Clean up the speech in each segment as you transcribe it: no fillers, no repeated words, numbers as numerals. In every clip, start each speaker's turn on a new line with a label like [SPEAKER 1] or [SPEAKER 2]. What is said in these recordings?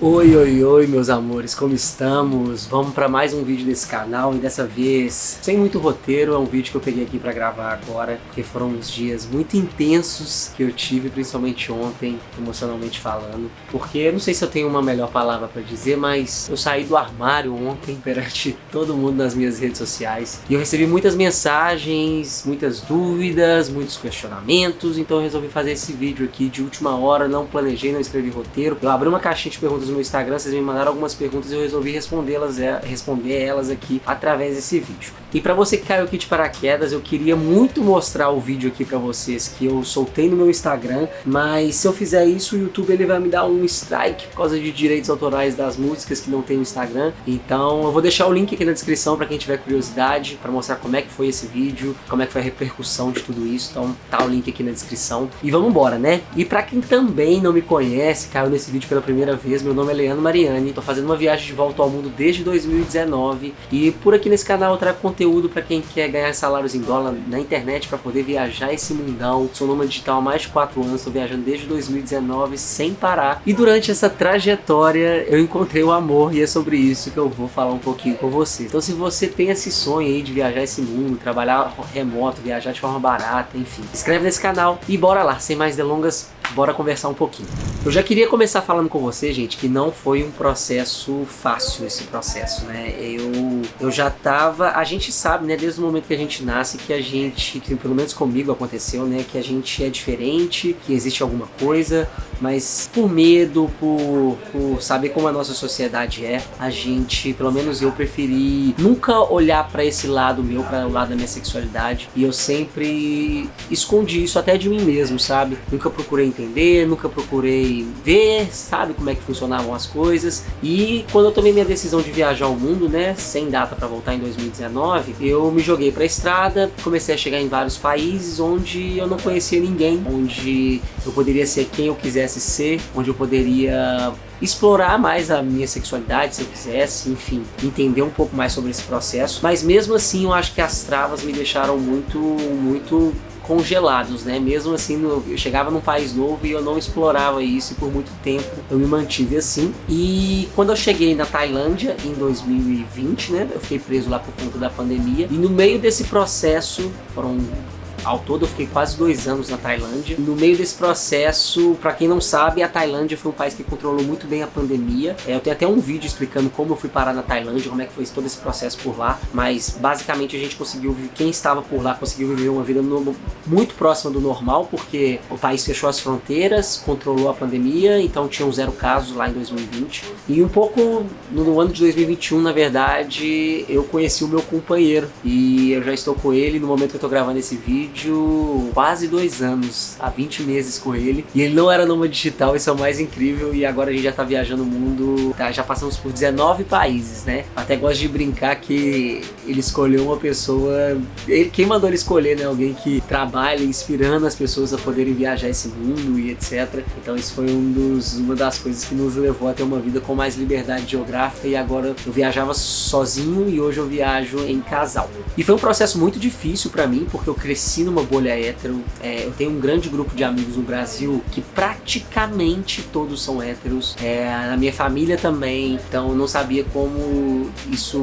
[SPEAKER 1] Oi, oi, oi, meus amores, como estamos? Vamos para mais um vídeo desse canal e dessa vez, sem muito roteiro, é um vídeo que eu peguei aqui para gravar agora, porque foram uns dias muito intensos que eu tive, principalmente ontem, emocionalmente falando, porque eu não sei se eu tenho uma melhor palavra para dizer, mas eu saí do armário ontem perante todo mundo nas minhas redes sociais e eu recebi muitas mensagens, muitas dúvidas, muitos questionamentos, então eu resolvi fazer esse vídeo aqui de última hora, não planejei, não escrevi roteiro, eu abri uma caixinha de perguntas no meu Instagram, vocês me mandaram algumas perguntas e eu resolvi responder elas aqui através desse vídeo. E para você que caiu aqui de paraquedas, eu queria muito mostrar o vídeo aqui para vocês que eu soltei no meu Instagram, mas se eu fizer isso, o YouTube ele vai me dar um strike por causa de direitos autorais das músicas que não tem no Instagram. Então eu vou deixar o link aqui na descrição para quem tiver curiosidade, para mostrar como é que foi esse vídeo, como é que foi a repercussão de tudo isso. Então tá o link aqui na descrição. E vamos embora, né? E para quem também não me conhece, caiu nesse vídeo pela primeira vez, meu nome é Leandro Mariani, tô fazendo uma viagem de volta ao mundo desde 2019 e por aqui nesse canal eu trago conteúdo para quem quer ganhar salários em dólar na internet para poder viajar esse mundão. Sou nômade digital há mais de 4 anos, tô viajando desde 2019 sem parar e durante essa trajetória eu encontrei o amor e é sobre isso que eu vou falar um pouquinho com você. Então se você tem esse sonho aí de viajar esse mundo, trabalhar remoto, viajar de forma barata, enfim, inscreve nesse canal e bora lá, sem mais delongas, bora conversar um pouquinho. Eu já queria começar falando com você, gente, que não foi um processo fácil esse processo, né? Eu já tava, a gente sabe, né, desde o momento que a gente nasce, que a gente, que pelo menos comigo aconteceu, né, que a gente é diferente, que existe alguma coisa, mas por medo, por saber como a nossa sociedade é, a gente, pelo menos eu preferi nunca olhar pra esse lado meu, para o lado da minha sexualidade, e eu sempre escondi isso até de mim mesmo, sabe? Nunca procurei entender, nunca procurei ver, sabe, como é que funcionavam as coisas. E quando eu tomei minha decisão de viajar ao mundo, né, sem data para voltar em 2019, eu me joguei para a estrada, comecei a chegar em vários países onde eu não conhecia ninguém, onde eu poderia ser quem eu quisesse ser, onde eu poderia explorar mais a minha sexualidade se eu quisesse, enfim, entender um pouco mais sobre esse processo. Mas mesmo assim eu acho que as travas me deixaram muito congelados, né? Mesmo assim, eu chegava num país novo e eu não explorava isso e por muito tempo eu me mantive assim. E quando eu cheguei na Tailândia em 2020, né? Eu fiquei preso lá por conta da pandemia e no meio desse processo ao todo eu fiquei quase 2 anos na Tailândia. No meio desse processo, pra quem não sabe, a Tailândia foi um país que controlou muito bem a pandemia. Eu tenho até um vídeo explicando como eu fui parar na Tailândia, como é que foi todo esse processo por lá. Mas basicamente a gente conseguiu, quem estava por lá conseguiu viver uma vida muito próxima do normal, porque o país fechou as fronteiras, controlou a pandemia, então tinham 0 casos lá em 2020. E um pouco no ano de 2021, na verdade, eu conheci o meu companheiro e eu já estou com ele no momento que eu tô gravando esse vídeo. Quase 2 anos, há 20 meses com ele, e ele não era nômade digital, isso é o mais incrível, e agora a gente já tá viajando o mundo, tá, já passamos por 19 países, né? Até gosto de brincar que ele escolheu uma pessoa, quem mandou ele escolher, né? Alguém que trabalha inspirando as pessoas a poderem viajar esse mundo e etc. Então isso foi uma das coisas que nos levou a ter uma vida com mais liberdade geográfica, e agora eu viajava sozinho e hoje eu viajo em casal. E foi um processo muito difícil pra mim, porque eu cresci numa bolha hétero, eu tenho um grande grupo de amigos no Brasil que praticamente todos são héteros, na minha família também, então eu não sabia como isso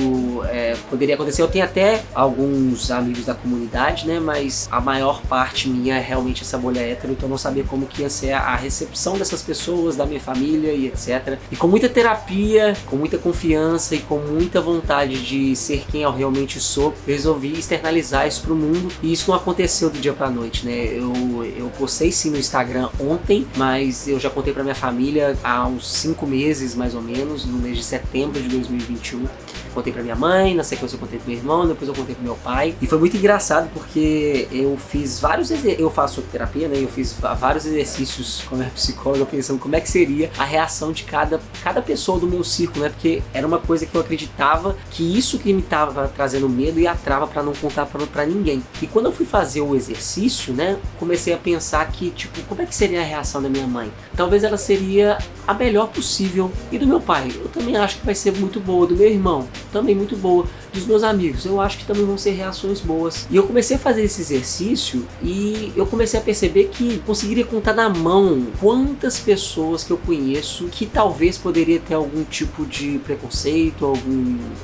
[SPEAKER 1] poderia acontecer. Eu tenho até alguns amigos da comunidade, né, mas a maior parte minha é realmente essa bolha hétero, então eu não sabia como que ia ser a recepção dessas pessoas, da minha família e etc. E com muita terapia, com muita confiança e com muita vontade de ser quem eu realmente sou, eu resolvi externalizar isso pro mundo, e isso não aconteceu do dia pra noite, né? Eu postei sim no Instagram ontem, mas eu já contei pra minha família há uns 5 meses mais ou menos, no mês de setembro de 2021. Contei pra minha mãe, na sequência eu contei pro meu irmão, depois eu contei pro meu pai. E foi muito engraçado porque eu fiz vários eu faço terapia, né? Eu fiz vários exercícios com a minha psicóloga pensando como é que seria a reação de cada pessoa do meu círculo, né? Porque era uma coisa que eu acreditava que isso que me tava trazendo medo e a trava pra não contar pra ninguém. E quando eu fui fazer o exercício, né? Comecei a pensar que, tipo, como é que seria a reação da minha mãe? Talvez ela seria a melhor possível. E do meu pai, eu também acho que vai ser muito boa. Do meu irmão, também muito boa. Dos meus amigos, eu acho que também vão ser reações boas. E eu comecei a fazer esse exercício e eu comecei a perceber que conseguiria contar na mão quantas pessoas que eu conheço que talvez poderia ter algum tipo de preconceito,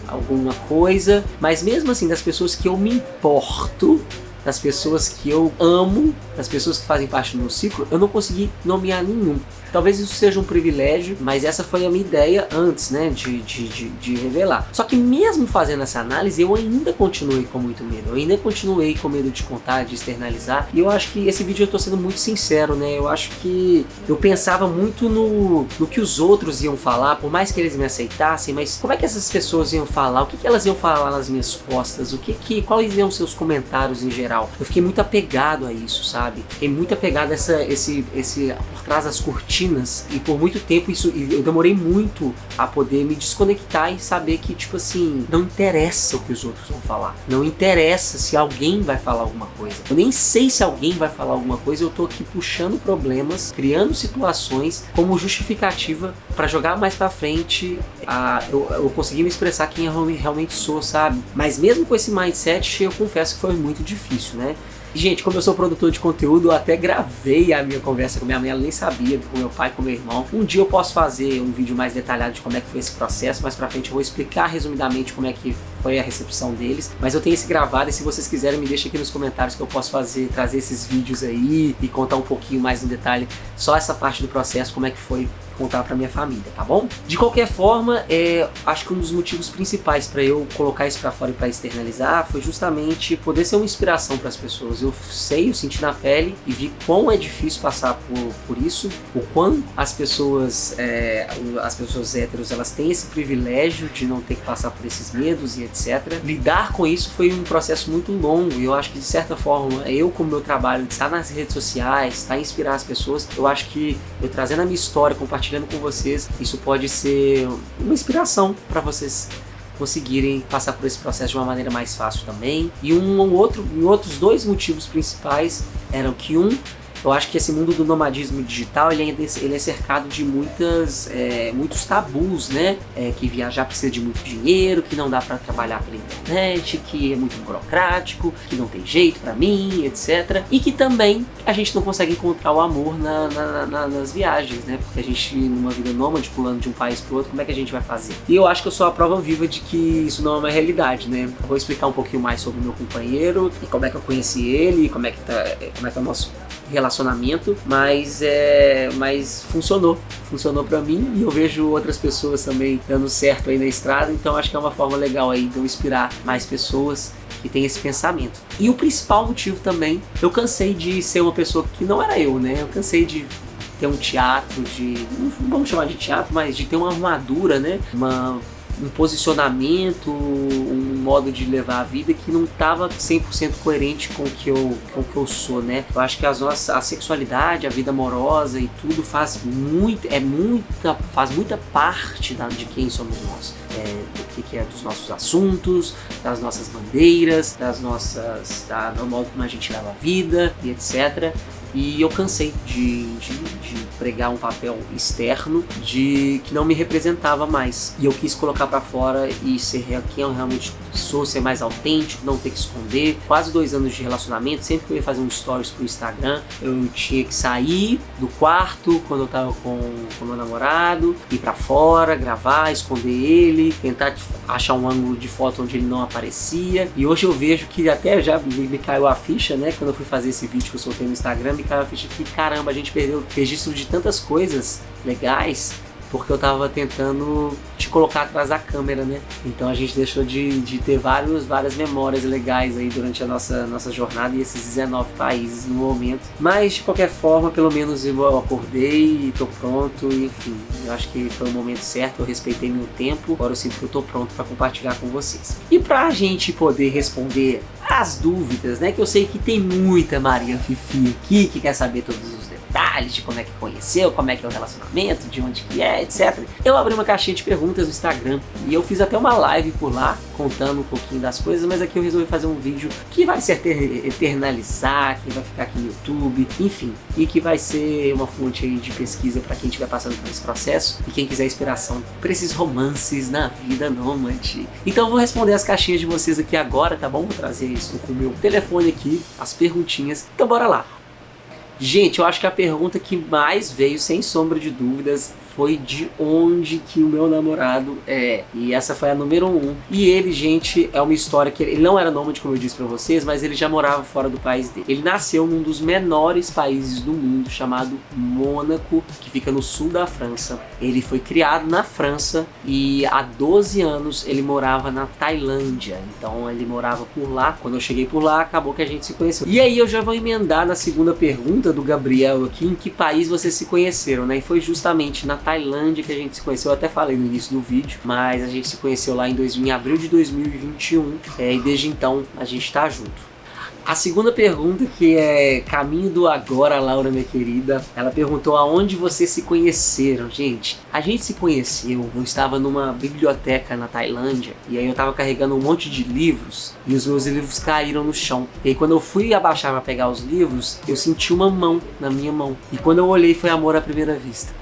[SPEAKER 1] alguma coisa, mas mesmo assim, das pessoas que eu me importo, das pessoas que eu amo, das pessoas que fazem parte do meu ciclo, eu não consegui nomear nenhum. Talvez isso seja um privilégio, mas essa foi a minha ideia antes, né, de revelar. Só que mesmo fazendo essa análise, eu ainda continuei com muito medo. Eu ainda continuei com medo de contar, de externalizar. E eu acho que esse vídeo eu tô sendo muito sincero, né? Eu acho que eu pensava muito no que os outros iam falar, por mais que eles me aceitassem, mas como é que essas pessoas iam falar? O que elas iam falar nas minhas costas? Quais iam ser os comentários em geral? Eu fiquei muito apegado a isso, sabe? Fiquei muito apegado a esse por trás das cortinas. E por muito tempo eu demorei muito a poder me desconectar e saber que, tipo assim, não interessa o que os outros vão falar. Não interessa se alguém vai falar alguma coisa. Eu nem sei se alguém vai falar alguma coisa, eu tô aqui puxando problemas, criando situações como justificativa pra jogar mais pra frente eu conseguir me expressar quem eu realmente sou, sabe? Mas mesmo com esse mindset, eu confesso que foi muito difícil, né? Gente, como eu sou produtor de conteúdo, eu até gravei a minha conversa com minha mãe, ela nem sabia, com meu pai e com meu irmão. Um dia eu posso fazer um vídeo mais detalhado de como é que foi esse processo, mais pra frente eu vou explicar resumidamente como é que foi a recepção deles. Mas eu tenho esse gravado e se vocês quiserem me deixa aqui nos comentários que eu posso trazer esses vídeos aí e contar um pouquinho mais no detalhe, só essa parte do processo, como é que foi contar pra minha família, tá bom? De qualquer forma, acho que um dos motivos principais para eu colocar isso pra fora e pra externalizar foi justamente poder ser uma inspiração para as pessoas. Eu senti na pele e vi quão é difícil passar por isso, o quão as pessoas héteros, elas têm esse privilégio de não ter que passar por esses medos e etc. Lidar com isso foi um processo muito longo e eu acho que de certa forma, eu com o meu trabalho de estar nas redes sociais, estar a inspirar as pessoas, eu acho que eu trazendo a minha história, compartilhando com vocês, isso pode ser uma inspiração para vocês conseguirem passar por esse processo de uma maneira mais fácil também. E outros dois motivos principais eram que eu acho que esse mundo do nomadismo digital, ele é cercado de muitos tabus, né? Que viajar precisa de muito dinheiro, que não dá para trabalhar pela internet, que é muito burocrático, que não tem jeito para mim, etc. E que também a gente não consegue encontrar o amor nas viagens, né? Porque a gente, numa vida nômade, pulando de um país para outro, como é que a gente vai fazer? E eu acho que eu sou a prova viva de que isso não é uma realidade, né? Eu vou explicar um pouquinho mais sobre o meu companheiro, e como é que eu conheci ele, como é que é o nosso relacionamento, mas funcionou pra mim e eu vejo outras pessoas também dando certo aí na estrada, então acho que é uma forma legal aí de eu inspirar mais pessoas que têm esse pensamento. E o principal motivo também, eu cansei de ser uma pessoa que não era eu, né? Eu cansei de ter um teatro, não vamos chamar de teatro, mas de ter uma armadura, né? Um posicionamento, um modo de levar a vida que não estava 100% coerente com o que eu sou, né? Eu acho que a sexualidade, a vida amorosa e tudo faz muita parte de quem somos nós. Do que é dos nossos assuntos, das nossas bandeiras, do modo como a gente leva a vida e etc. E eu cansei de pregar um papel externo que não me representava mais. E eu quis colocar pra fora e ser quem eu realmente sou, ser mais autêntico, não ter que esconder. Quase 2 anos de relacionamento, sempre que eu ia fazer um stories pro Instagram, eu tinha que sair do quarto quando eu tava com meu namorado, ir pra fora, gravar, esconder ele, tentar achar um ângulo de foto onde ele não aparecia. E hoje eu vejo que até já me caiu a ficha, né? Quando eu fui fazer esse vídeo que eu soltei no Instagram, me caiu a ficha que, caramba, a gente perdeu o registro de tantas coisas legais porque eu tava tentando te colocar atrás da câmera, né? Então a gente deixou de ter várias memórias legais aí durante a nossa jornada e esses 19 países no momento. Mas de qualquer forma, pelo menos eu acordei e tô pronto, e, enfim, eu acho que foi o momento certo, eu respeitei meu tempo, agora eu sinto que eu tô pronto para compartilhar com vocês. E pra gente poder responder as dúvidas, né? Que eu sei que tem muita Maria Fifi aqui que quer saber todos os detalhes. detalhes de como é que conheceu, como é que é o relacionamento, de onde que é, etc. Eu abri uma caixinha de perguntas no Instagram e eu fiz até uma live por lá, contando um pouquinho das coisas, mas aqui eu resolvi fazer um vídeo que vai se eternalizar, que vai ficar aqui no YouTube, enfim, e que vai ser uma fonte aí de pesquisa para quem estiver passando por esse processo e quem quiser inspiração para esses romances na vida nômade. Então eu vou responder as caixinhas de vocês aqui agora, tá bom? Vou trazer isso com o meu telefone aqui, as perguntinhas. Então bora lá. Gente, eu acho que a pergunta que mais veio, sem sombra de dúvidas, foi de onde que o meu namorado é. E essa foi a número 1. E ele, gente, é uma história que ele não era nômade, como eu disse pra vocês, mas ele já morava fora do país dele. Ele nasceu num dos menores países do mundo, chamado Mônaco, que fica no sul da França. Ele foi criado na França e há 12 anos ele morava na Tailândia. Então ele morava por lá. Quando eu cheguei por lá, acabou que a gente se conheceu. E aí eu já vou emendar na segunda pergunta do Gabriel aqui, em que país vocês se conheceram, né? E foi justamente na Tailândia que a gente se conheceu. Eu até falei no início do vídeo, mas a gente se conheceu lá em abril de 2021 e desde então a gente tá junto. A segunda pergunta, que é caminho do agora, Laura, minha querida, ela perguntou aonde vocês se conheceram. Gente, a gente se conheceu, eu estava numa biblioteca na Tailândia e aí eu estava carregando um monte de livros e os meus livros caíram no chão. E aí quando eu fui abaixar para pegar os livros, eu senti uma mão na minha mão. E quando eu olhei foi amor à primeira vista.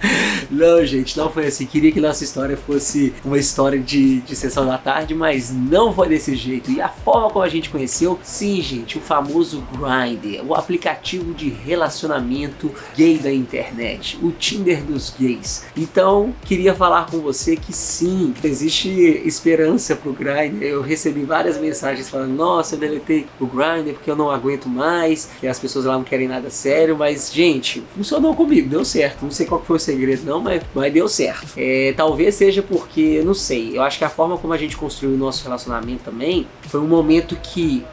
[SPEAKER 1] Não, gente, não foi assim. Queria que nossa história fosse uma história de sessão da tarde, mas não foi desse jeito. E a forma como a gente conheceu, sim, gente, o famoso Grindr, o aplicativo de relacionamento gay da internet, o Tinder dos gays. Então, queria falar com você que sim, existe esperança pro Grindr. Eu recebi várias mensagens falando, nossa, eu deletei o Grindr porque eu não aguento mais, que as pessoas lá não querem nada sério, mas, gente, funcionou comigo, deu certo. Não sei qual foi o segredo não, mas deu certo. Talvez seja porque, não sei, eu acho que a forma como a gente construiu o nosso relacionamento também foi um momento que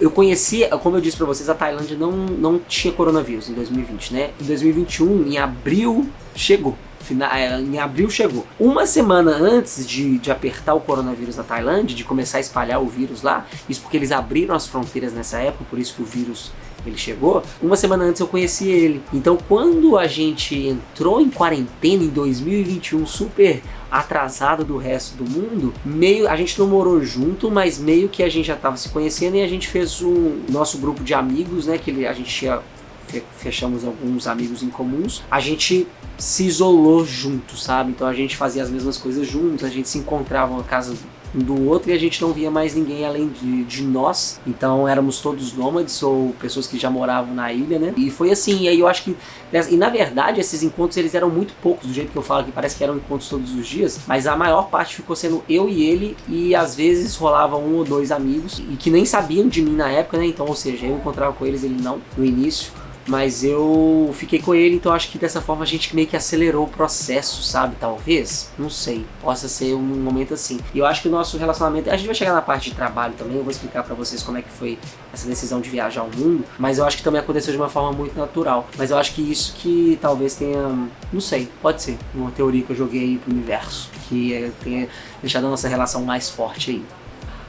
[SPEAKER 1] eu conhecia, como eu disse pra vocês, a Tailândia não tinha coronavírus em 2020, né? Em 2021, em abril, chegou. Em abril chegou. Uma semana antes de apertar o coronavírus na Tailândia, de começar a espalhar o vírus lá, isso porque eles abriram as fronteiras nessa época, por isso que o vírus ele chegou, uma semana antes eu conheci ele. Então quando a gente entrou em quarentena em 2021, super atrasado do resto do mundo, a gente não morou junto, mas meio que a gente já estava se conhecendo e a gente fez o nosso grupo de amigos, né, que a gente fechamos alguns amigos em comuns, a gente se isolou junto, sabe? Então a gente fazia as mesmas coisas juntos, a gente se encontrava na casa um do outro e a gente não via mais ninguém além de nós. Então éramos todos nômades ou pessoas que já moravam na ilha, né? E foi assim, e aí eu acho que... E na verdade esses encontros eles eram muito poucos, do jeito que eu falo aqui, parece que eram encontros todos os dias, mas a maior parte ficou sendo eu e ele, e às vezes rolava um ou dois amigos e que nem sabiam de mim na época, né? Então, ou seja, eu encontrava com eles, ele não, no início. Mas eu fiquei com ele, então acho que dessa forma a gente meio que acelerou o processo, sabe? Talvez, não sei, possa ser um momento assim. E eu acho que o nosso relacionamento, a gente vai chegar na parte de trabalho também, eu vou explicar pra vocês como é que foi essa decisão de viajar ao mundo, mas eu acho que também aconteceu de uma forma muito natural. Mas eu acho que isso que talvez tenha, não sei, pode ser uma teoria que eu joguei aí pro universo, que tenha deixado a nossa relação mais forte aí.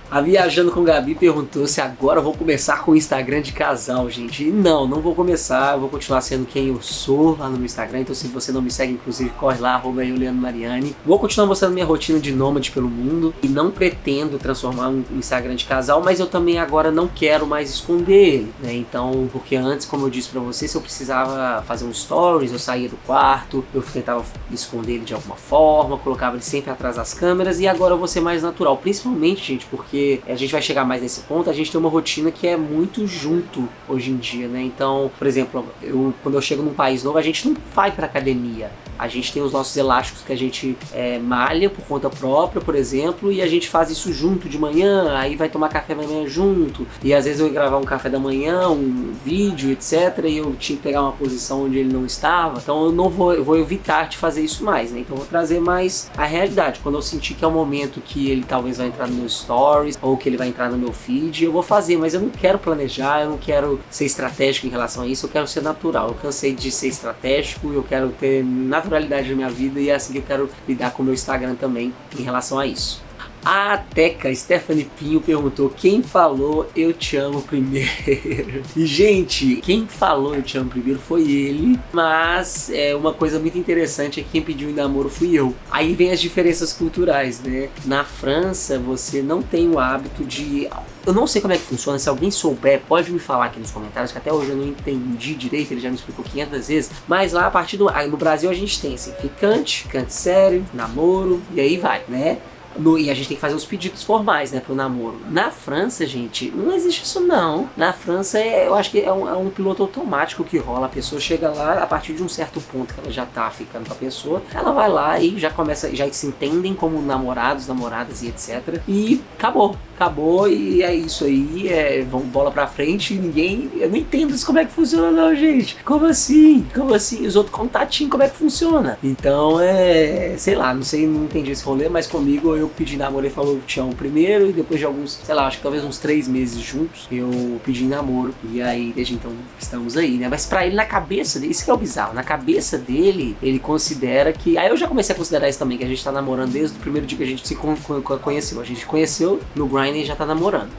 [SPEAKER 1] A Viajando com Gabi perguntou se agora eu vou começar com o Instagram de casal, gente. E não vou começar, eu vou continuar sendo quem eu sou lá no meu Instagram. Então se você não me segue, inclusive, corre lá, @Leandro_Mariani. Vou continuar mostrando minha rotina de nômade pelo mundo e não pretendo transformar um Instagram de casal, mas eu também agora não quero mais esconder ele, né? Então, porque antes, como eu disse pra você, se eu precisava fazer um stories, eu saía do quarto, eu tentava esconder ele de alguma forma, colocava ele sempre atrás das câmeras, e agora eu vou ser mais natural, principalmente, gente, porque a gente vai chegar mais nesse ponto, a gente tem uma rotina que é muito junto hoje em dia, né? Então, por exemplo, quando eu chego num país novo, a gente não vai pra academia. A gente tem os nossos elásticos que a gente malha por conta própria, por exemplo, e a gente faz isso junto de manhã, aí vai tomar café da manhã junto, e às vezes eu ia gravar um café da manhã, um vídeo, etc, e eu tinha que pegar uma posição onde ele não estava, então eu vou evitar de fazer isso mais, né? Então eu vou trazer mais a realidade. Quando eu sentir que é o momento que ele talvez vai entrar no meu stories, ou que ele vai entrar no meu feed, eu vou fazer, mas eu não quero planejar, eu não quero ser estratégico em relação a isso, eu quero ser natural. Eu cansei de ser estratégico, eu quero ter naturalidade na minha vida, e é assim que eu quero lidar com o meu Instagram também em relação a isso. A Teca Stephanie Pinho perguntou: quem falou eu te amo primeiro? E, gente, quem falou eu te amo primeiro foi ele, mas uma coisa muito interessante é que quem pediu em namoro fui eu. Aí vem as diferenças culturais, né? Na França, você não tem o hábito de... Eu não sei como é que funciona, se alguém souber, pode me falar aqui nos comentários, que até hoje eu não entendi direito, ele já me explicou 500 vezes, mas lá a partir no Brasil a gente tem assim, ficante sério, namoro, e aí vai, né? E a gente tem que fazer os pedidos formais, né, pro namoro. Na França, gente, não existe isso não. Na França, eu acho que é um piloto automático que rola. A pessoa chega lá, a partir de um certo ponto que ela já tá ficando com a pessoa, ela vai lá e já começa, já se entendem como namorados, namoradas e etc. E acabou e é isso aí, vamos bola pra frente e ninguém... Eu não entendo isso, como é que funciona não, gente. Como assim? Os outros contatinhos, como é que funciona? Então, sei lá, não entendi esse rolê, mas comigo eu pedi namoro, ele falou te amo primeiro, e depois de alguns, sei lá, acho que talvez uns 3 meses juntos, eu pedi namoro, e aí desde então estamos aí, né? Mas pra ele, na cabeça dele, isso que é o bizarro, na cabeça dele, ele considera que... Aí eu já comecei a considerar isso também, que a gente tá namorando desde o primeiro dia que a gente se conheceu. A gente conheceu no Grindr e já tá namorando.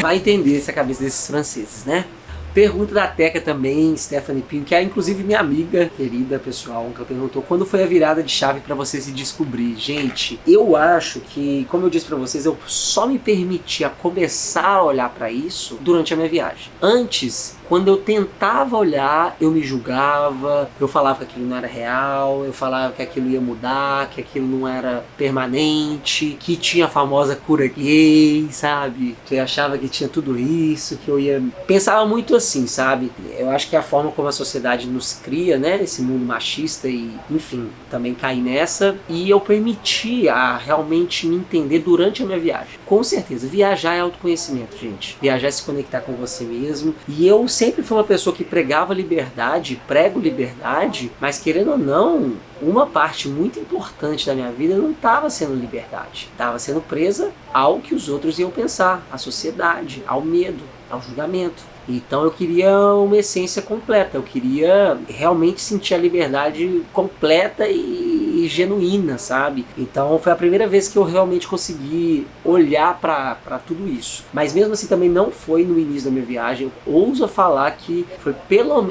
[SPEAKER 1] Vai entender essa cabeça desses franceses, né? Pergunta da Teca também, Stephanie Pinho, que é inclusive minha amiga querida, pessoal, que ela perguntou: quando foi a virada de chave pra você se descobrir? Gente, eu acho que, como eu disse pra vocês, eu só me permitia começar a olhar pra isso durante a minha viagem. Antes, quando eu tentava olhar, eu me julgava, eu falava que aquilo não era real, eu falava que aquilo ia mudar, que aquilo não era permanente, que tinha a famosa cura gay, sabe? Eu achava que tinha tudo isso, que eu ia... Pensava muito assim, sabe? Eu acho que a forma como a sociedade nos cria, né? Esse mundo machista e, enfim, também caí nessa. E eu permiti a realmente me entender durante a minha viagem. Com certeza, viajar é autoconhecimento, gente. Viajar é se conectar com você mesmo. E eu sempre fui uma pessoa que pregava liberdade, prego liberdade, mas querendo ou não, uma parte muito importante da minha vida não estava sendo liberdade. Estava sendo presa ao que os outros iam pensar, à sociedade, ao medo, ao julgamento. Então eu queria uma essência completa, eu queria realmente sentir a liberdade completa e genuína, sabe? Então foi a primeira vez que eu realmente consegui olhar para tudo isso. Mas mesmo assim também não foi no início da minha viagem. Eu ouso falar que foi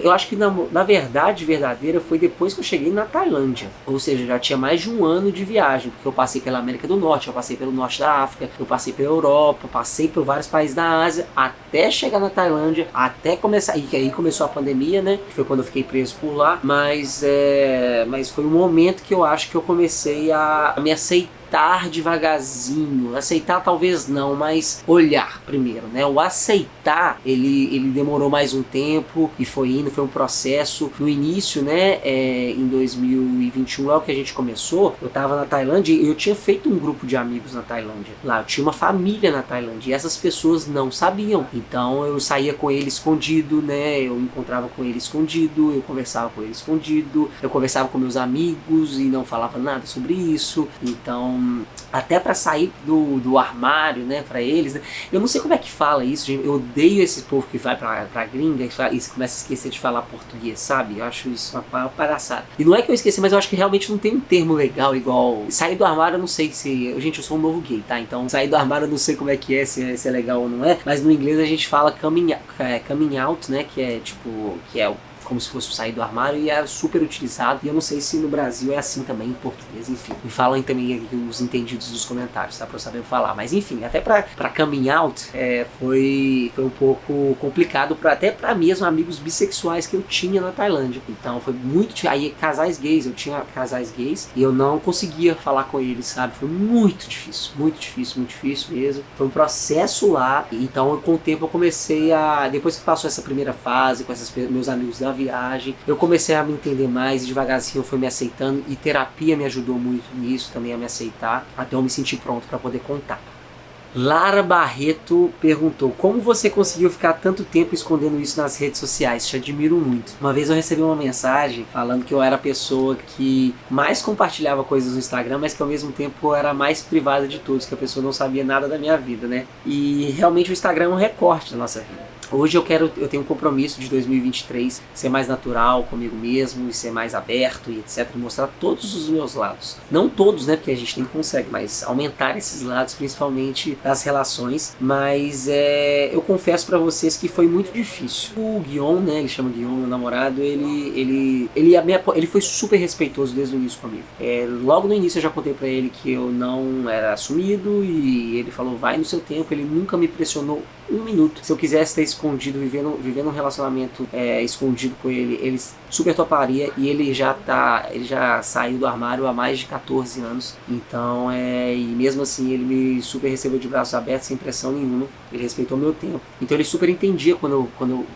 [SPEAKER 1] eu acho que na verdade verdadeira foi depois que eu cheguei na Tailândia. Ou seja, já tinha mais de um ano de viagem, porque eu passei pela América do Norte, eu passei pelo norte da África, eu passei pela Europa, passei por vários países da Ásia, até chegar na Tailândia, até começar, e aí começou a pandemia, né, que foi quando eu fiquei preso por lá, mas foi um momento que eu acho que eu comecei a me aceitar devagarzinho, aceitar talvez não, mas olhar primeiro, né? O aceitar, ele demorou mais um tempo e foi indo, foi um processo. No início, né, em 2021, lá que a gente começou, eu tava na Tailândia e eu tinha feito um grupo de amigos na Tailândia. Lá eu tinha uma família na Tailândia e essas pessoas não sabiam. Então eu saía com ele escondido, né? Eu encontrava com ele escondido, eu conversava com ele escondido, eu conversava com meus amigos e não falava nada sobre isso. Então, até pra sair do armário, né, pra eles, né? Eu não sei como é que fala isso, gente. Eu odeio esse povo que vai pra gringa e começa a esquecer de falar português, sabe? Eu acho isso uma palhaçada. E não é que eu esqueci, mas eu acho que realmente não tem um termo legal igual... Sair do armário eu não sei se... Gente, eu sou um novo gay, tá? Então, sair do armário eu não sei como é que é, se é legal ou não é. Mas no inglês a gente fala coming out, né? Que é tipo... Que é como se fosse sair do armário e é super utilizado. E eu não sei se no Brasil é assim também, em português, enfim. Me falam também aqui os entendidos dos comentários, tá? Pra eu saber falar. Mas enfim, até pra coming out foi um pouco complicado, até pra mesmo amigos bissexuais que eu tinha na Tailândia. Então foi muito... Aí casais gays, eu tinha casais gays e eu não conseguia falar com eles, sabe? Foi muito difícil mesmo. Foi um processo lá. Então com o tempo eu comecei a... Depois que passou essa primeira fase com meus amigos da viagem, eu comecei a me entender mais e devagarzinho eu fui me aceitando e terapia me ajudou muito nisso também, a me aceitar, até eu me sentir pronto para poder contar. Lara Barreto perguntou: como você conseguiu ficar tanto tempo escondendo isso nas redes sociais? Te admiro muito. Uma vez eu recebi uma mensagem falando que eu era a pessoa que mais compartilhava coisas no Instagram, mas que ao mesmo tempo era a mais privada de todos, que a pessoa não sabia nada da minha vida, né? E realmente o Instagram é um recorte da nossa vida. Hoje eu tenho um compromisso de 2023, ser mais natural comigo mesmo e ser mais aberto e etc, mostrar todos os meus lados. Não todos, né, porque a gente nem consegue, mas aumentar esses lados, principalmente das relações. Mas eu confesso pra vocês que foi muito difícil. O Guion, né, ele chama Guion, meu namorado, ele foi super respeitoso desde o início comigo. Logo no início eu já contei pra ele que eu não era assumido e ele falou, vai no seu tempo, ele nunca me pressionou um minuto. Se eu quisesse ter escondido, vivendo um relacionamento escondido com ele, ele super toparia, e ele já saiu do armário há mais de 14 anos. Então, e mesmo assim ele me super recebeu de braços abertos, sem pressão nenhuma. Ele respeitou meu tempo. Então ele super entendia quando eu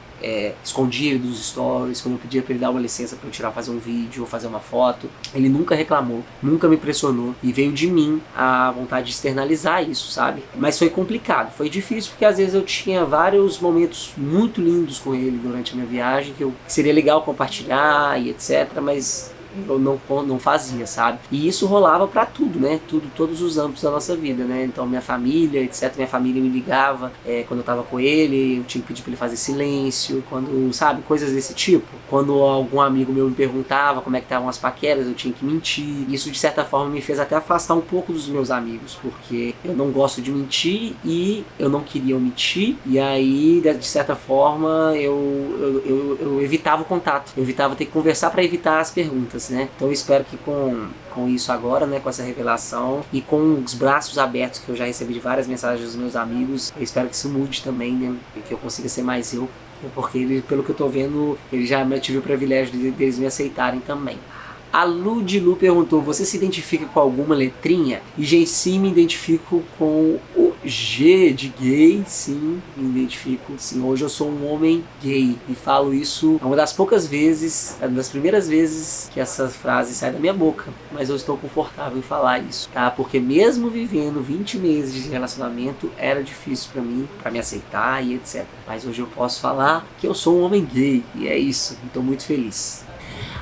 [SPEAKER 1] escondia ele dos stories, quando eu pedia pra ele dar uma licença pra eu fazer um vídeo ou fazer uma foto. Ele nunca reclamou, nunca me pressionou, e veio de mim a vontade de externalizar isso, sabe? Mas foi complicado, foi difícil, porque às vezes eu tinha vários momentos muito lindos com ele durante a minha viagem, que seria legal compartilhar e etc, mas eu não fazia, sabe? E isso rolava pra tudo, né? Todos os âmbitos da nossa vida, né? Então minha família, etc, minha família me ligava quando eu tava com ele, eu tinha que pedir pra ele fazer silêncio, quando, sabe, coisas desse tipo. Quando algum amigo meu me perguntava como é que estavam as paqueras, eu tinha que mentir. Isso de certa forma me fez até afastar um pouco dos meus amigos, porque eu não gosto de mentir e eu não queria omitir, e aí de certa forma eu evitava o contato, eu evitava ter que conversar pra evitar as perguntas, né? Então eu espero que com isso agora, né, com essa revelação e com os braços abertos que eu já recebi de várias mensagens dos meus amigos, eu espero que isso mude também, né, e que eu consiga ser mais eu, porque ele, pelo que eu tô vendo, ele já tive o privilégio deles me aceitarem também. A Ludilu perguntou, você se identifica com alguma letrinha? E gente, sim, me identifico com o G de gay, sim, me identifico, sim, hoje eu sou um homem gay, e falo isso uma das poucas vezes, uma das primeiras vezes que essa frase sai da minha boca, mas eu estou confortável em falar isso, tá? Porque mesmo vivendo 20 meses de relacionamento, era difícil pra mim, pra me aceitar e etc. Mas hoje eu posso falar que eu sou um homem gay, e é isso, estou muito feliz.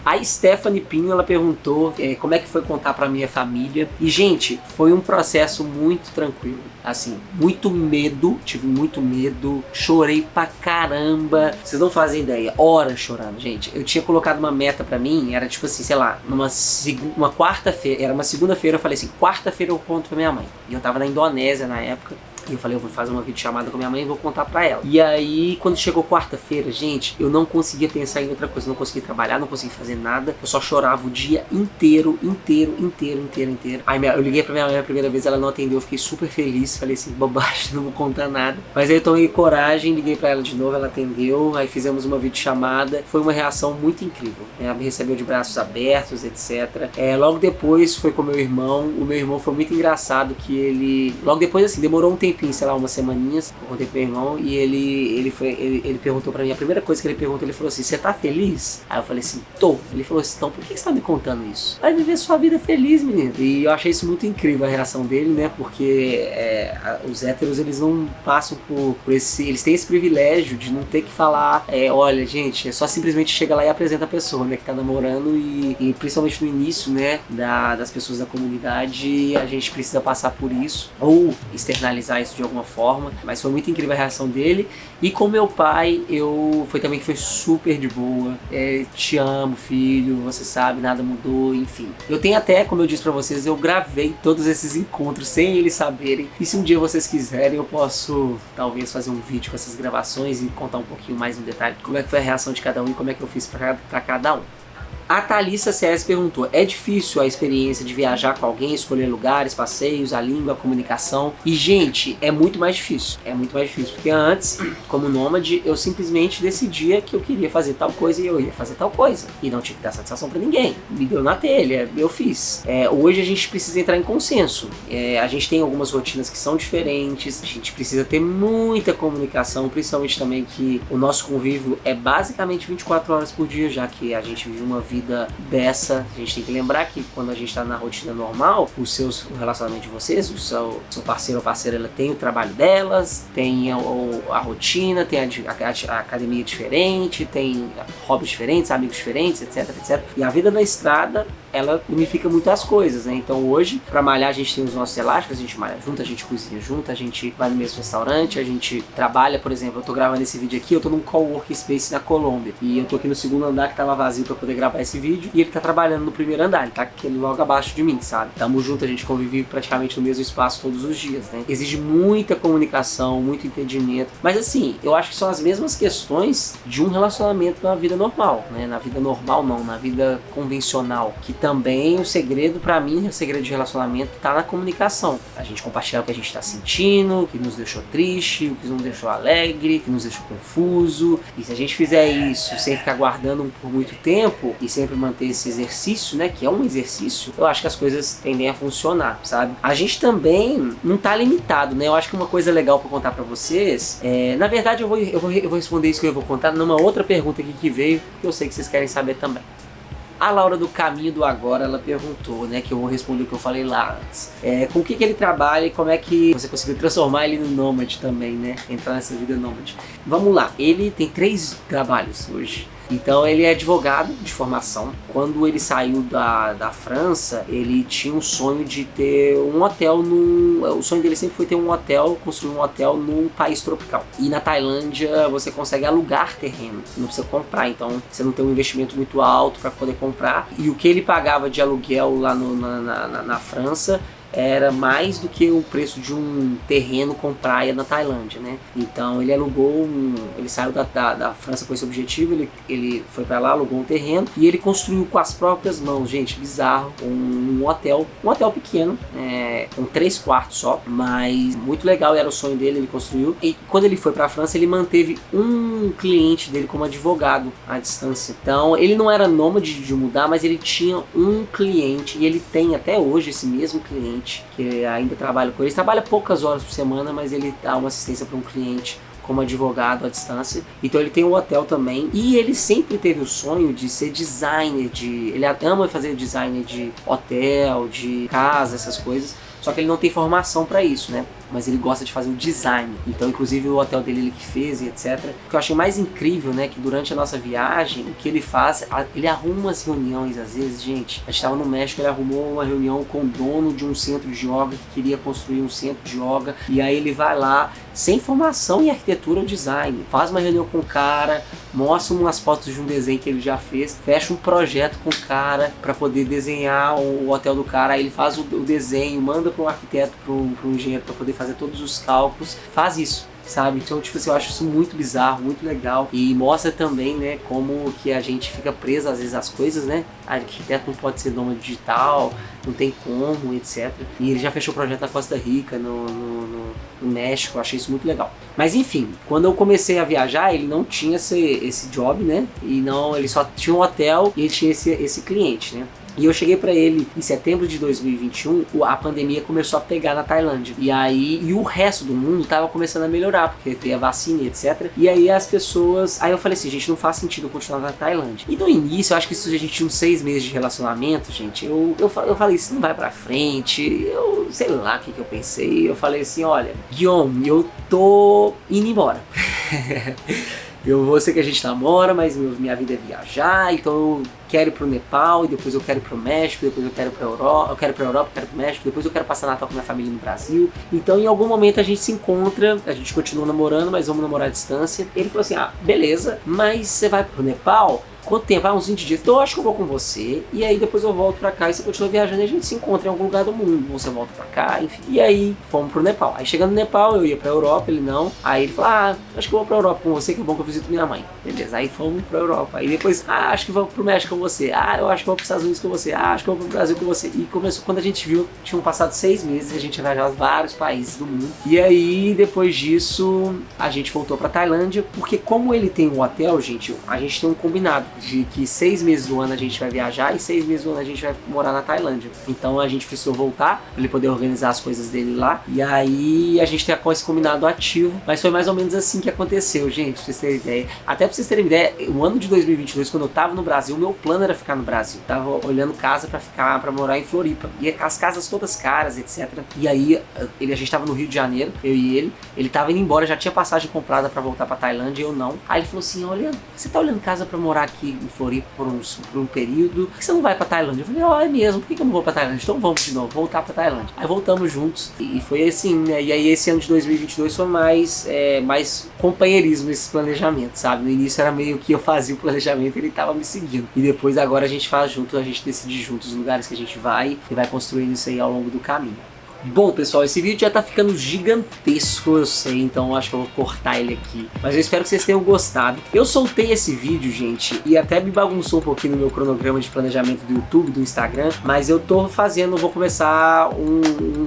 [SPEAKER 1] A Stephanie Pinho, ela perguntou como é que foi contar pra minha família. E, gente, foi um processo muito tranquilo. Assim, muito medo, tive muito medo, chorei pra caramba. Vocês não fazem ideia, horas chorando, gente. Eu tinha colocado uma meta pra mim, era tipo assim, sei lá, uma quarta-feira, era uma segunda-feira, eu falei assim, quarta-feira eu conto pra minha mãe. E eu tava na Indonésia na época. E eu falei, eu vou fazer uma videochamada com minha mãe e vou contar pra ela. E aí, quando chegou quarta-feira, gente, eu não conseguia pensar em outra coisa. Não conseguia trabalhar, não conseguia fazer nada. Eu só chorava o dia inteiro. Aí eu liguei pra minha mãe a primeira vez, ela não atendeu. Eu fiquei super feliz. Falei assim, bobagem, não vou contar nada. Mas aí eu tomei coragem, liguei pra ela de novo, ela atendeu. Aí fizemos uma videochamada. Foi uma reação muito incrível. Ela me recebeu de braços abertos, etc. Logo depois foi com o meu irmão. O meu irmão foi muito engraçado que ele... Logo depois, assim, demorou um tempo, sei lá, umas semaninhas, eu contei pro meu irmão e ele perguntou pra mim, a primeira coisa que ele perguntou, ele falou assim, você tá feliz? Aí eu falei assim, tô. Ele falou assim, então por que você tá me contando isso? Vai viver sua vida feliz, menino. E eu achei isso muito incrível, a reação dele, né, porque os héteros, eles não passam por esse, eles têm esse privilégio de não ter que falar, olha, gente, é só simplesmente chega lá e apresenta a pessoa, né, que tá namorando e principalmente no início, né, das pessoas da comunidade, a gente precisa passar por isso, ou externalizar isso de alguma forma, mas foi muito incrível a reação dele. E com meu pai, foi super de boa. Te amo, filho, você sabe, nada mudou, enfim. Eu tenho até, como eu disse pra vocês, eu gravei todos esses encontros sem eles saberem. E se um dia vocês quiserem, eu posso talvez fazer um vídeo com essas gravações e contar um pouquinho mais no detalhe como é que foi a reação de cada um e como é que eu fiz pra cada um. A Thalissa CS perguntou, é difícil a experiência de viajar com alguém, escolher lugares, passeios, a língua, a comunicação? E, gente, é muito mais difícil, porque antes, como nômade, eu simplesmente decidia que eu queria fazer tal coisa e eu ia fazer tal coisa, e não tinha que dar satisfação pra ninguém, me deu na telha, eu fiz. Hoje a gente precisa entrar em consenso, a gente tem algumas rotinas que são diferentes, a gente precisa ter muita comunicação, principalmente também que o nosso convívio é basicamente 24 horas por dia, já que a gente vive uma vida vida dessa. A gente tem que lembrar que quando a gente está na rotina normal, o relacionamento de vocês, o seu parceiro ou parceira, ela tem o trabalho delas, tem a rotina, tem a academia diferente, tem hobbies diferentes, amigos diferentes, etc, etc. E a vida na estrada, ela unifica muitas coisas, né? Então hoje, pra malhar, a gente tem os nossos elásticos, a gente malha junto, a gente cozinha junto, a gente vai no mesmo restaurante, a gente trabalha, por exemplo, eu tô gravando esse vídeo aqui, eu tô num coworking space na Colômbia, e eu tô aqui no segundo andar que tava vazio pra poder gravar esse vídeo, e ele tá trabalhando no primeiro andar, ele tá aqui logo abaixo de mim, sabe? Tamo junto, a gente convive praticamente no mesmo espaço todos os dias, né? Exige muita comunicação, muito entendimento, mas assim, eu acho que são as mesmas questões de um relacionamento na vida normal, né? Na vida normal não, na vida convencional, que também o segredo, pra mim, o segredo de relacionamento tá na comunicação. A gente compartilhar o que a gente tá sentindo, o que nos deixou triste, o que nos deixou alegre, o que nos deixou confuso. E se a gente fizer isso sem ficar guardando por muito tempo e sempre manter esse exercício, né, que é um exercício, eu acho que as coisas tendem a funcionar, sabe? A gente também não tá limitado, né? Eu acho que uma coisa legal pra contar pra vocês, na verdade eu vou responder isso que eu vou contar numa outra pergunta aqui que veio, que eu sei que vocês querem saber também. A Laura do Caminho do Agora, ela perguntou, né, que eu vou responder o que eu falei lá antes. Com o que ele trabalha e como é que você conseguiu transformar ele no nômade também, né? Entrar nessa vida nômade. Vamos lá, ele tem 3 trabalhos hoje. Então ele é advogado de formação. Quando ele saiu da França, ele tinha um sonho de ter um hotel o sonho dele sempre foi ter um hotel, construir um hotel num país tropical. E na Tailândia você consegue alugar terreno, não precisa comprar, então você não tem um investimento muito alto para poder comprar. E o que ele pagava de aluguel lá na França era mais do que o preço de um terreno com praia na Tailândia, né? Então ele alugou ele saiu da França com esse objetivo, ele foi para lá, alugou um terreno e ele construiu com as próprias mãos, gente, bizarro, um hotel pequeno, com 3 quartos só, mas muito legal, era o sonho dele, ele construiu. E quando ele foi para a França, ele manteve um cliente dele como advogado à distância. Então ele não era nômade de mudar, mas ele tinha um cliente e ele tem até hoje esse mesmo cliente que ainda trabalha com ele. Ele trabalha poucas horas por semana, mas ele dá uma assistência para um cliente como advogado à distância. Então ele tem um hotel também e ele sempre teve o sonho de ser designer, ele ama fazer designer de hotel, de casa, essas coisas. Só que ele não tem formação para isso, né? Mas ele gosta de fazer o design. Então, inclusive, o hotel dele ele que fez e etc. O que eu achei mais incrível, né? Que durante a nossa viagem, o que ele faz, ele arruma umas reuniões, às vezes, gente. A gente estava no México, ele arrumou uma reunião com o dono de um centro de yoga que queria construir um centro de yoga. E aí ele vai lá, sem formação em arquitetura ou design, faz uma reunião com o cara, mostra umas fotos de um desenho que ele já fez, fecha um projeto com o cara para poder desenhar o hotel do cara. Aí ele faz o desenho, manda para um arquiteto, para um engenheiro para poder fazer todos os cálculos, faz isso, sabe? Então, tipo assim, eu acho isso muito bizarro, muito legal e mostra também, né, como que a gente fica preso às vezes às coisas, né? A arquiteto não pode ser nômade digital, não tem como, etc. E ele já fechou o projeto na Costa Rica, no México, eu achei isso muito legal. Mas enfim, quando eu comecei a viajar, ele não tinha esse job, né? E não, ele só tinha um hotel e ele tinha esse cliente, né? E eu cheguei pra ele em setembro de 2021, a pandemia começou a pegar na Tailândia. E o resto do mundo tava começando a melhorar, porque veio a vacina e etc. E aí as pessoas... Aí eu falei assim, gente, não faz sentido eu continuar na Tailândia. E no início, eu acho que isso a gente tinha uns 6 meses de relacionamento, gente. Eu falei, isso não vai pra frente. Eu sei lá o que eu pensei. Eu falei assim, olha, Guillaume, eu tô indo embora. Eu sei que a gente namora, mas minha vida é viajar, então eu quero ir pro Nepal, e depois eu quero ir pro México, depois eu quero ir pra Europa, eu quero ir pro México, depois eu quero passar Natal com minha família no Brasil. Então em algum momento a gente se encontra, a gente continua namorando, mas vamos namorar à distância. Ele falou assim, beleza, mas você vai pro Nepal? Quanto tempo? Uns 20 dias. Então eu acho que eu vou com você, e aí depois eu volto pra cá e você continua viajando e a gente se encontra em algum lugar do mundo. Ou você volta pra cá, enfim. E aí fomos pro Nepal. Aí chegando no Nepal, eu ia pra Europa, ele não. Aí ele falou, acho que eu vou pra Europa com você, que é bom que eu visito minha mãe. Beleza, aí fomos pra Europa. Aí depois, acho que vou pro México com você. Eu acho que vou pros Estados Unidos com você. Acho que eu vou pro Brasil com você. E começou, quando a gente viu, tinham passado 6 meses, a gente ia viajar vários países do mundo. E aí, depois disso, a gente voltou pra Tailândia, porque como ele tem um hotel, gente, a gente tem um combinado de que 6 meses do ano a gente vai viajar e 6 meses do ano a gente vai morar na Tailândia. Então a gente precisou voltar para ele poder organizar as coisas dele lá. E aí a gente tem esse combinado ativo, mas foi mais ou menos assim que aconteceu, gente, pra vocês terem ideia. Até pra vocês terem ideia, o ano de 2022, quando eu tava no Brasil, meu plano era ficar no Brasil. Tava olhando casa pra morar em Floripa. E as casas todas caras, etc. E aí a gente tava no Rio de Janeiro, eu e ele tava indo embora, já tinha passagem comprada pra voltar pra Tailândia, eu não. Aí ele falou assim, olha, você tá olhando casa pra morar aqui em Floripa por um período, por que você não vai pra Tailândia? Eu falei, ó, é mesmo, por que eu não vou pra Tailândia? Então vamos de novo, voltar pra Tailândia. Aí voltamos juntos e foi assim, né? E aí esse ano de 2022 foi mais companheirismo nesse planejamento, sabe? No início era meio que eu fazia o planejamento e ele tava me seguindo. E depois agora a gente faz junto, a gente decide juntos os lugares que a gente vai e vai construindo isso aí ao longo do caminho. Bom, pessoal, esse vídeo já tá ficando gigantesco, eu sei, então eu acho que eu vou cortar ele aqui. Mas eu espero que vocês tenham gostado. Eu soltei esse vídeo, gente, e até me bagunçou um pouquinho no meu cronograma de planejamento do YouTube, do Instagram, mas eu tô vou começar um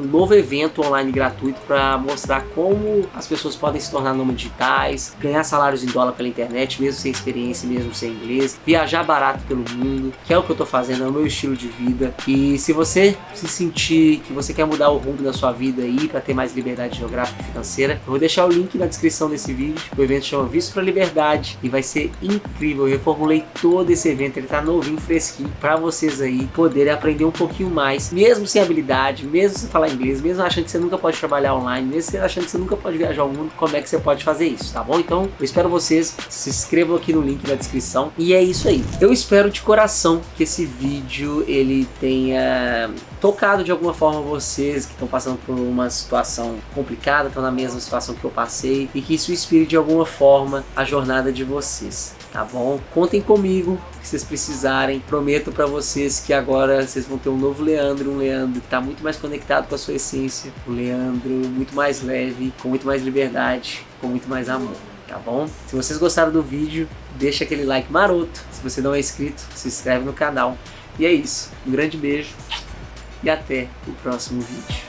[SPEAKER 1] novo evento online gratuito para mostrar como as pessoas podem se tornar nômades digitais, ganhar salários em dólar pela internet, mesmo sem experiência, mesmo sem inglês, viajar barato pelo mundo, que é o que eu tô fazendo, é o meu estilo de vida. E se você se sentir que você quer mudar o rumo da sua vida aí para ter mais liberdade geográfica e financeira, eu vou deixar o link na descrição desse vídeo. O evento chama Visto para Liberdade e vai ser incrível. Eu reformulei todo esse evento, ele tá novinho, fresquinho, para vocês aí poderem aprender um pouquinho mais, mesmo sem habilidade, mesmo sem falar inglês, mesmo achando que você nunca pode trabalhar online, mesmo achando que você nunca pode viajar ao mundo, como é que você pode fazer isso, tá bom? Então eu espero vocês, se inscrevam aqui no link na descrição e é isso aí. Eu espero de coração que esse vídeo ele tenha tocado de alguma forma vocês que estão passando por uma situação complicada, estão na mesma situação que eu passei, e que isso inspire de alguma forma a jornada de vocês, tá bom? Contem comigo se vocês precisarem. Prometo para vocês que agora vocês vão ter um novo Leandro, um Leandro que está muito mais conectado com a sua essência, um Leandro muito mais leve, com muito mais liberdade, com muito mais amor, tá bom? Se vocês gostaram do vídeo, deixa aquele like maroto. Se você não é inscrito, se inscreve no canal. E é isso. Um grande beijo e até o próximo vídeo.